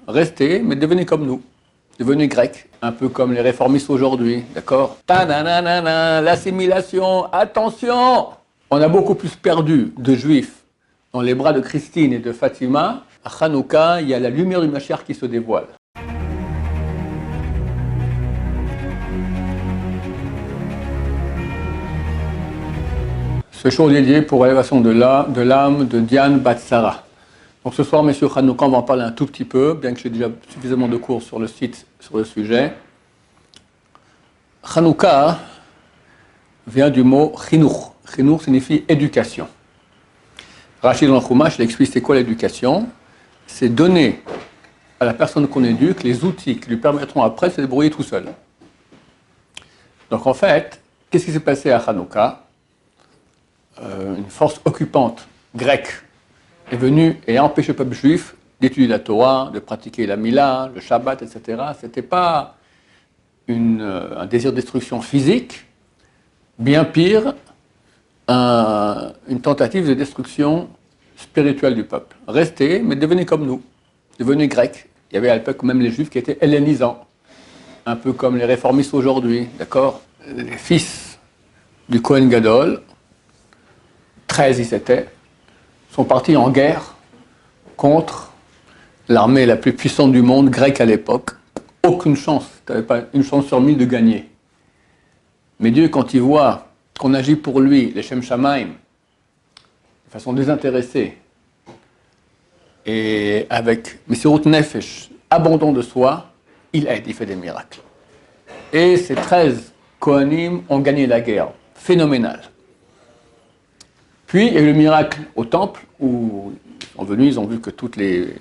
restez, mais devenez comme nous. Devenez grecs, un peu comme les réformistes aujourd'hui, d'accord? L'assimilation, attention! On a beaucoup plus perdu de juifs dans les bras de Christine et de Fatima. À Hanouka, il y a la lumière du Mashiach qui se dévoile. Ce show dédié pour l'élévation de l'âme de Diane Batsara. Donc ce soir, messieurs Hanouka, on va en parler un tout petit peu, bien que j'ai déjà suffisamment de cours sur le site sur le sujet. Hanouka vient du mot chinour. Chinour signifie éducation. Rachid dans le Chumash, il explique c'est quoi l'éducation. C'est donner à la personne qu'on éduque les outils qui lui permettront après de se débrouiller tout seul. Donc en fait, qu'est-ce qui s'est passé à Hanouka? Une force occupante grecque est venue et a empêché le peuple juif d'étudier la Torah, de pratiquer la Mila, le Shabbat, etc. Ce n'était pas un désir de destruction physique, bien pire, une tentative de destruction spirituelle du peuple. Restez, mais devenez comme nous, devenez grecs. Il y avait à l'époque même les juifs qui étaient hellénisants, un peu comme les réformistes aujourd'hui, d'accord? Les fils du Kohen Gadol, 13 ils étaient, sont partis en guerre contre l'armée la plus puissante du monde, grecque à l'époque. Aucune chance, tu n'avais pas une chance sur 1000 de gagner. Mais Dieu, quand il voit qu'on agit pour lui, les Shem Shamaim, de façon désintéressée, et avec Messirut Nefesh, abandon de soi, il aide, il fait des miracles. Et ces 13 Kohanim ont gagné la guerre. Phénoménal. Puis, il y a eu le miracle au temple, où ils sont venus, ils ont vu que toutes les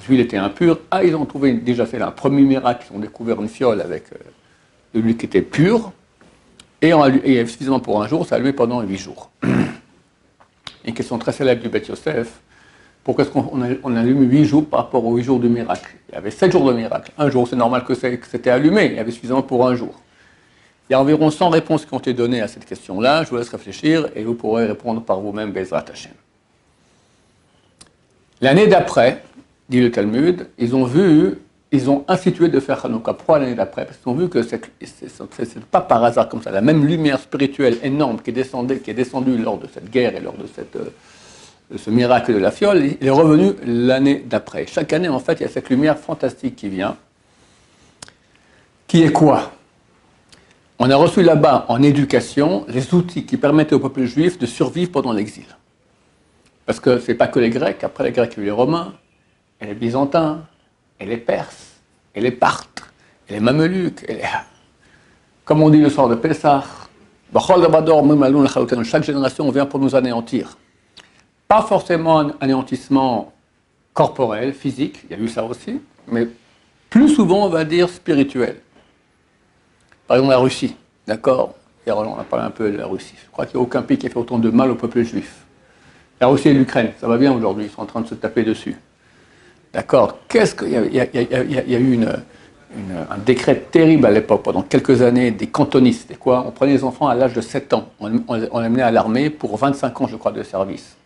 huiles étaient impures. Ah, ils ont trouvé, déjà fait un premier miracle, ils ont découvert une fiole avec de l'huile qui était pure, et il y avait suffisamment pour un jour, ça a allumé pendant 8 jours. Une question très célèbre du Beth Yosef, pourquoi est-ce qu'on allume 8 jours par rapport aux 8 jours du miracle? Il y avait 7 jours de miracle. Un jour, c'est normal que c'était allumé, il y avait suffisamment pour un jour. Il y a environ 100 réponses qui ont été données à cette question-là. Je vous laisse réfléchir et vous pourrez répondre par vous-même, Bezrat Hashem. L'année d'après, dit le Talmud, ils ont institué de faire Hanouka. Pourquoi l'année d'après? Parce qu'ils ont vu que c'est pas par hasard comme ça. La même lumière spirituelle énorme qui est descendue lors de cette guerre et lors de ce miracle de la fiole, il est revenu l'année d'après. Chaque année, en fait, il y a cette lumière fantastique qui vient. Qui est quoi? On a reçu là-bas, en éducation, les outils qui permettaient au peuple juif de survivre pendant l'exil. Parce que ce n'est pas que les Grecs, après les Grecs, il y a eu les Romains, et les Byzantins, et les Perses, et les Parthes, et les Mameluks, comme on dit le soir de Pessah, chaque génération vient pour nous anéantir. Pas forcément un anéantissement corporel, physique, il y a eu ça aussi, mais plus souvent, on va dire, spirituel. Par exemple, la Russie, d'accord? Hier, on a parlé un peu de la Russie. Je crois qu'il n'y a aucun pays qui a fait autant de mal au peuple juif. La Russie et l'Ukraine, ça va bien aujourd'hui, ils sont en train de se taper dessus. D'accord? Il y a eu un décret terrible à l'époque, pendant quelques années, des cantonistes. C'était quoi? On prenait les enfants à l'âge de 7 ans, on les amenait à l'armée pour 25 ans, je crois, de service.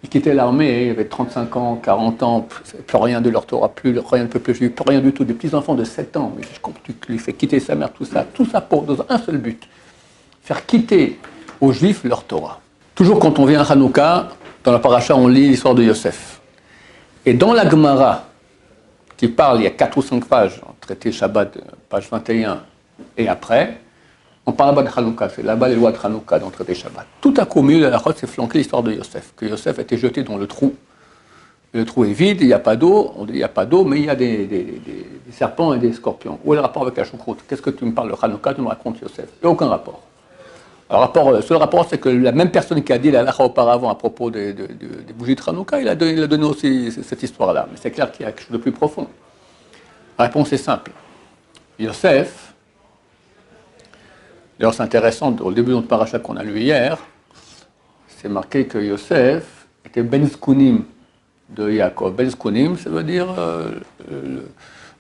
Ils quittaient l'armée, ils avaient 35 ans, 40 ans, plus rien de leur Torah, plus rien de peuple juif, plus rien du tout. Des petits enfants de 7 ans, mais tu lui fais quitter sa mère, tout ça pour dans un seul but. Faire quitter aux juifs leur Torah. Toujours quand on vient à Hanouka, dans la paracha, on lit l'histoire de Yosef. Et dans la Gemara, qui parle, il y a 4 ou 5 pages, traité Shabbat, page 21, et après, on parle là-bas de Hanouka, c'est là-bas les lois de Hanouka dans le traité Shabbat. Tout à coup, au milieu de la route, c'est flanqué l'histoire de Yosef, que Yosef a été jeté dans le trou. Le trou est vide, il n'y a pas d'eau, on dit il n'y a pas d'eau, mais il y a des serpents et des scorpions. Où est le rapport avec la choucroute? Qu'est-ce que tu me parles de Hanouka, tu me racontes Yosef? Il n'y a aucun rapport. Le seul rapport, c'est que la même personne qui a dit la halakha auparavant à propos des bougies de Hanouka, il a donné aussi cette histoire-là. Mais c'est clair qu'il y a quelque chose de plus profond. La réponse est simple. Yosef, d'ailleurs, c'est intéressant, au début de notre paracha qu'on a lu hier, c'est marqué que Yosef était Ben Zkunim de Yaakov. Ben Zkunim, ça veut dire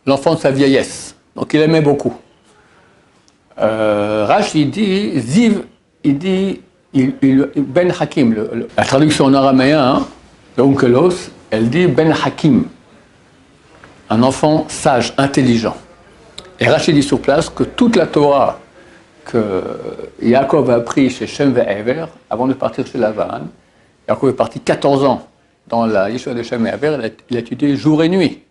l'enfant de sa vieillesse. Donc il aimait beaucoup. Rashi dit, Ziv, il dit, Ben Hakim, la traduction en araméen, le Onkelos, elle dit Ben Hakim. un enfant sage, intelligent. Et Rachid dit sur place que toute la Torah que Yaakov a appris chez Shem et Ever, avant de partir chez Lavan, Yaakov est parti 14 ans dans la yeshiva de Shem et Ever, il a étudié jour et nuit.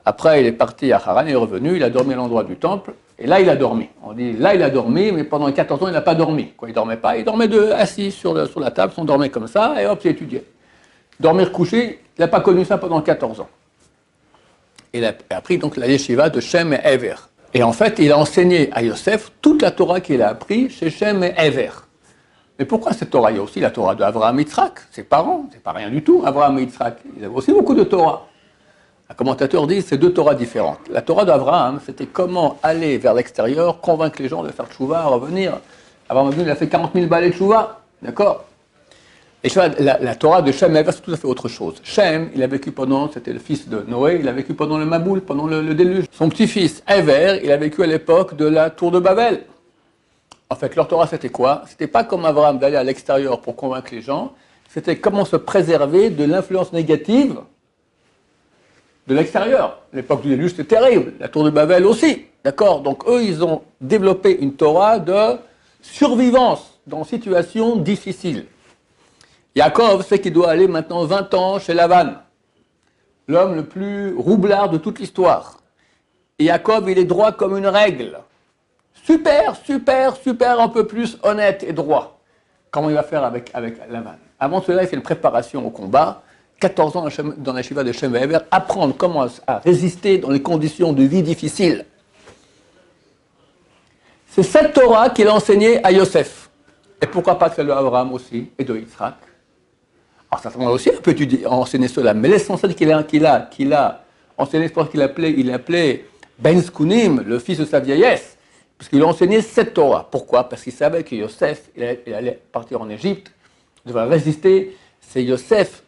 Après, il est parti à Haran, il est revenu, il a dormi à l'endroit du temple, et là, il a dormi. On dit, là, il a dormi, mais pendant les 14 ans, il n'a pas dormi. Quoi, il ne dormait pas, il dormait assis sur la table, on dormait comme ça, et hop, il étudiait. Dormir couché, il n'a pas connu ça pendant 14 ans. Il a appris donc la yeshiva de Shem et Ever. Et en fait, il a enseigné à Yosef toute la Torah qu'il a appris chez Shem et Ever. Mais pourquoi cette Torah? Il y a aussi la Torah d'Abraham et Yitzhak, ses parents, c'est pas rien du tout, Abraham et Yitzhak. Ils avaient aussi beaucoup de Torah. Un commentateur dit que c'est deux Torahs différentes. La Torah d'Abraham, c'était comment aller vers l'extérieur, convaincre les gens de faire tchouva, revenir. Abraham il a fait 40 000 balais de tchouva, d'accord? Et la Torah de Shem et Ever, c'est tout à fait autre chose. Shem, il a vécu c'était le fils de Noé, il a vécu pendant le Maboul, pendant le déluge. Son petit-fils, Ever, il a vécu à l'époque de la tour de Babel. En fait, leur Torah, c'était quoi? C'était pas comme Abraham d'aller à l'extérieur pour convaincre les gens, c'était comment se préserver de l'influence négative de l'extérieur. L'époque du déluge, c'était terrible. La tour de Babel aussi, d'accord? Donc eux, ils ont développé une Torah de survivance dans une situation difficile. Yaakov sait qu'il doit aller maintenant 20 ans chez Lavan, l'homme le plus roublard de toute l'histoire. Et Yaakov, il est droit comme une règle. Super, un peu plus honnête et droit. Comment il va faire avec Lavan? Avant cela, il fait une préparation au combat, 14 ans dans la yeshiva de Shem et Ever, apprendre comment à résister dans les conditions de vie difficiles. C'est cette Torah qu'il a enseignée à Yosef. Et pourquoi pas celle d'Abraham aussi, et de Yitzhak? Alors ça semble aussi un peu enseigner cela, mais l'essentiel qu'il a enseigné, c'est pour qu'il appelait Ben Skunim, le fils de sa vieillesse, parce qu'il a enseigné cette Torah. Pourquoi? Parce qu'il savait que Yosef, il allait partir en Égypte, il devait résister. C'est Yosef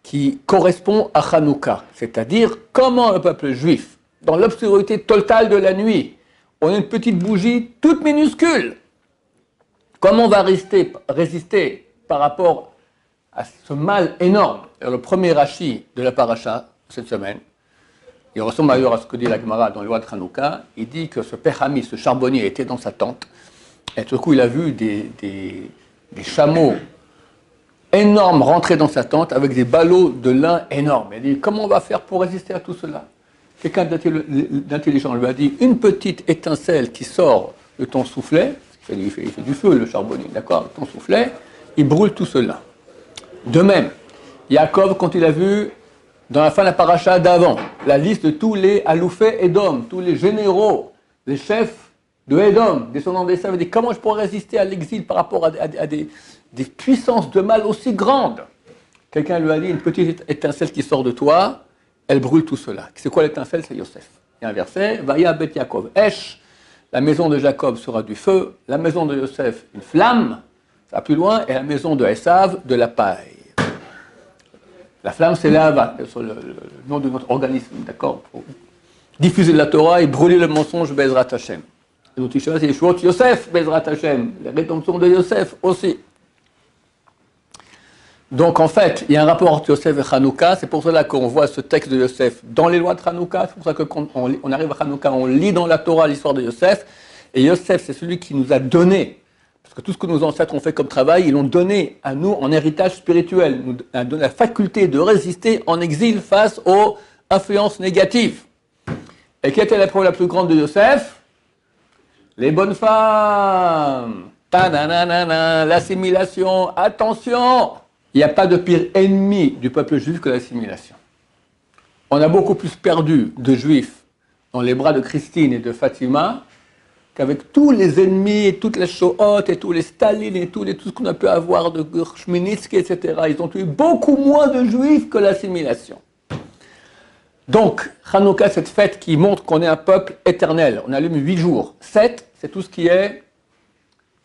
qui correspond à Hanouka, c'est-à-dire comment le peuple juif, dans l'obscurité totale de la nuit, on a une petite bougie toute minuscule. Comment on va résister par rapport à ce mal énorme? Alors, le premier Rashi de la paracha cette semaine, il ressemble d'ailleurs à ce que dit la Gemara dans le loi de Hanouka. Il dit que ce père Hami, ce charbonnier, était dans sa tente, et tout coup il a vu des chameaux énormes rentrer dans sa tente avec des ballots de lin énormes. Il dit, comment on va faire pour résister à tout cela? Quelqu'un d'intelligent lui a dit, une petite étincelle qui sort de ton soufflet, il fait du feu le charbonnier, d'accord, ton soufflet, il brûle tout cela. De même, Yaakov, quand il a vu, dans la fin de la paracha d'avant, la liste de tous les aloufets Édom, tous les généraux, les chefs de Édom, descendants d'Esav, il dit, comment je pourrais résister à l'exil par rapport à des puissances de mal aussi grandes? Quelqu'un lui a dit, une petite étincelle qui sort de toi, elle brûle tout cela. C'est quoi l'étincelle? C'est Yosef. Il y a un verset, Vaya bet Yaakov Esh, la maison de Jacob sera du feu, la maison de Yosef une flamme, ça va plus loin, et la maison de Esav de la paille. La flamme, c'est l'Ava, c'est le nom de notre organisme, d'accord? Pour diffuser de la Torah et brûler le mensonge Bezrat Hashem. Et l'autre chose, c'est Yeshuot Yosef Bezrat Hashem, la rédemption de Yosef aussi. Donc en fait, il y a un rapport entre Yosef et Hanouka, c'est pour cela qu'on voit ce texte de Yosef dans les lois de Hanouka, c'est pour ça que quand on arrive à Hanouka, on lit dans la Torah l'histoire de Yosef, et Yosef, c'est celui qui nous a donné, parce que tout ce que nos ancêtres ont fait comme travail, ils l'ont donné à nous en héritage spirituel, nous a donné la faculté de résister en exil face aux influences négatives. Et quelle était la preuve la plus grande de Yosef? Les bonnes femmes, l'assimilation, attention! Il n'y a pas de pire ennemi du peuple juif que l'assimilation. On a beaucoup plus perdu de juifs dans les bras de Christine et de Fatima qu'avec tous les ennemis, et toutes les Shohot, et tous les Staline, et tout ce qu'on a pu avoir de Chmielnicki, etc. Ils ont tué beaucoup moins de juifs que l'assimilation. Donc, Hanouka, cette fête qui montre qu'on est un peuple éternel. On allume 8 jours. 7, c'est tout ce qui est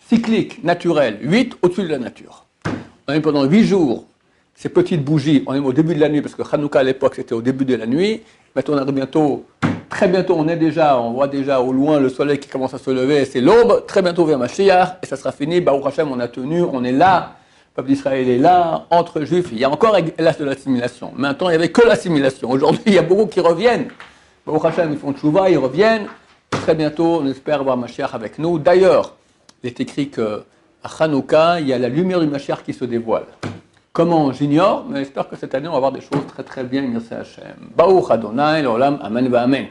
cyclique, naturel. 8, au-dessus de la nature. On allume pendant 8 jours ces petites bougies. On est au début de la nuit, parce que Hanouka à l'époque, c'était au début de la nuit. Maintenant, on arrive très bientôt, on voit déjà au loin le soleil qui commence à se lever, c'est l'aube. Très bientôt vient Mashiach, et ça sera fini. Baruch Hashem, on a tenu, on est là. Le peuple d'Israël est là, entre juifs. Il y a encore l'âge de l'assimilation. Maintenant, il n'y avait que l'assimilation. Aujourd'hui, il y a beaucoup qui reviennent. Baruch Hashem, ils font tchouva, ils reviennent. Très bientôt, on espère avoir Mashiach avec nous. D'ailleurs, il est écrit qu'à Hanouka, il y a la lumière du Mashiach qui se dévoile. Comment, j'ignore, mais j'espère que cette année, on va avoir des choses très très bien, merci Hashem. Baruch Adonai, l'olam, amen va amen.